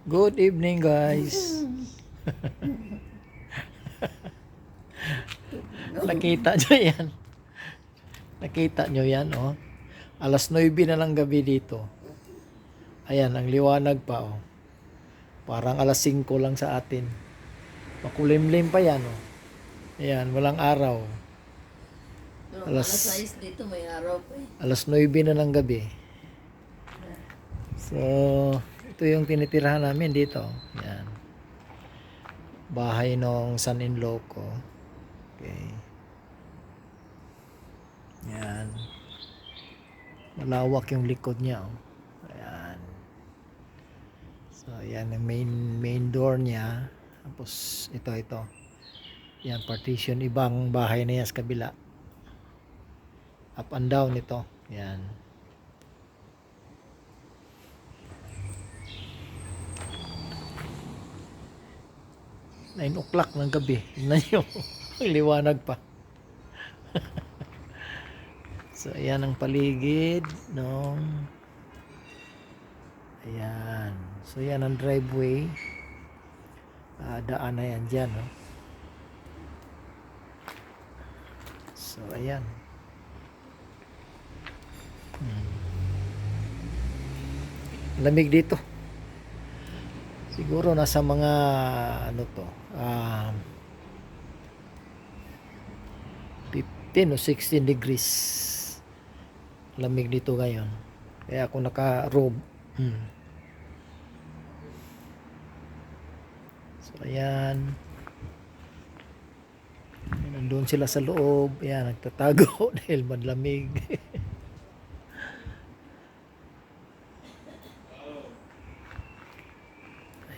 Good evening, guys. Nakita nyo yan? Nakita nyo yan, oh? Alas 9 na lang gabi dito. Ayan, ang liwanag pa, oh. Parang alas 5 lang sa atin. Makulimlim pa yan, oh. Ayan, walang araw. Alas 6 dito may araw pa eh. Alas 9 na lang gabi. So, ito yung tinitirahan namin dito. Ayan. Bahay nung son-in-law ko. Okay. Ayan. Malawak yung likod niya, oh. Ayan. So, ayan ang main door niya. Tapos, ito. Yan, partition. Ibang bahay na yan sa kabila. Up and down ito. Yan. Nine o'clock ng gabi. Tingnan nyo. Liwanag pa. So, ayan ang paligid nung ayan. So, yan ang driveway. Daan na yan dyan, no? So, ayan. Lamig dito. Siguro nasa mga ano to, 15 o 16 degrees. Lamig dito ngayon. Kaya ako naka-robe. So, ayan. Nandun sila sa loob. Ayan, nagtatago dahil madlamig.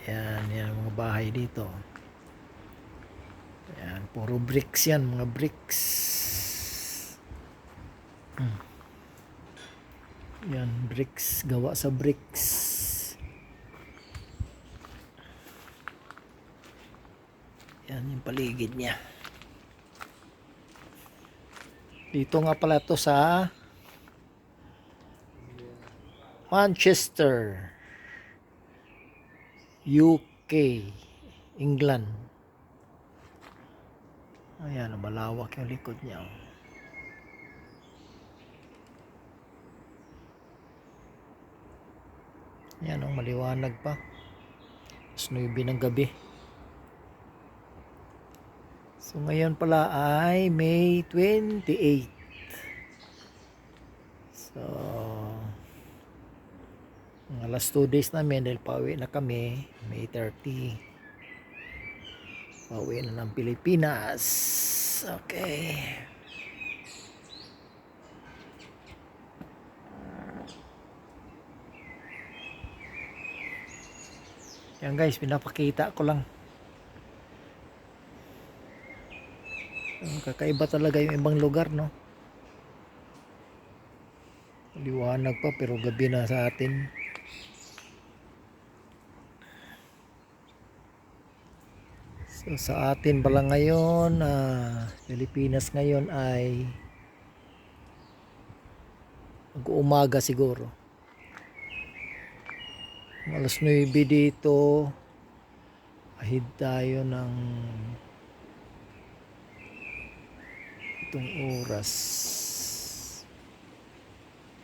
Ayan, yan ang mga bahay dito. Ayan, puro bricks yan, mga bricks. Yan, bricks, gawa sa bricks. Yan yung paligid niya. Dito nga pala to sa Manchester, UK, England. Ayan, malawak yung likod niya. Ayan, maliwanag pa. Alas 9 ng gabi. So, ngayon pala ay May 28. So, mga last 2 days namin dahil pauwi na kami. May 30. Pauwi na ng Pilipinas. Okay. Yan guys, pinapakita ko lang. Kakaiba talaga yung ibang lugar, no? Liwanag pa pero gabi na sa atin. So sa atin pala ngayon, Pilipinas ngayon ay mag-umaga siguro. Alas 9 dito. Ahid tayo ng itong oras.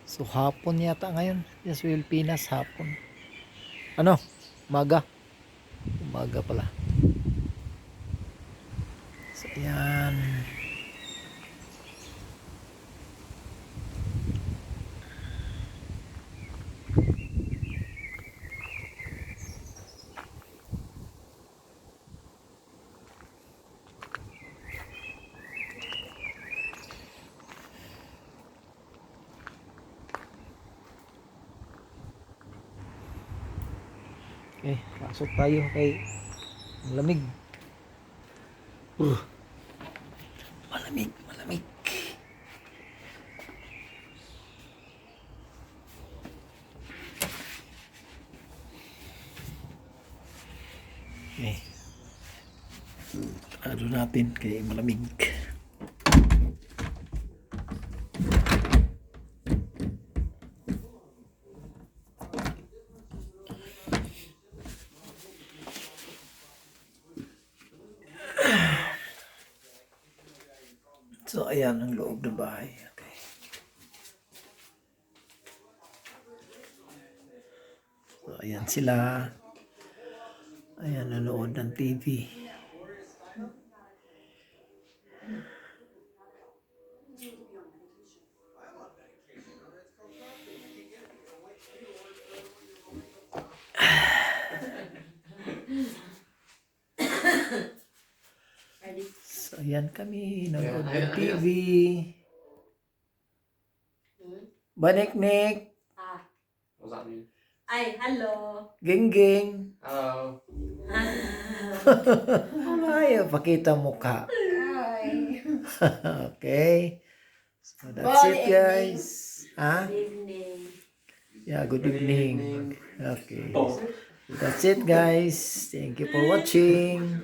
So hapon yata ngayon. Yes, Pilipinas hapon. Ano? Umaga. Umaga pala. So ayan. Okay, pasok tayo kay malamig. Malamig. Okay. Ano natin kay malamig. So, ayan ang loob ng bahay. Okay. So, ayan sila. Ayan, nanood ng TV. So, ayan kami. Nanood ng TV. Banik-nik. What's that mean? Ay, hello. Ging-ging. Hello. Ay, pakita mukha. Hi. Okay. So, that's it, guys. Ha? Evening. Yeah, good evening. Okay. That's it, guys. Thank you for watching.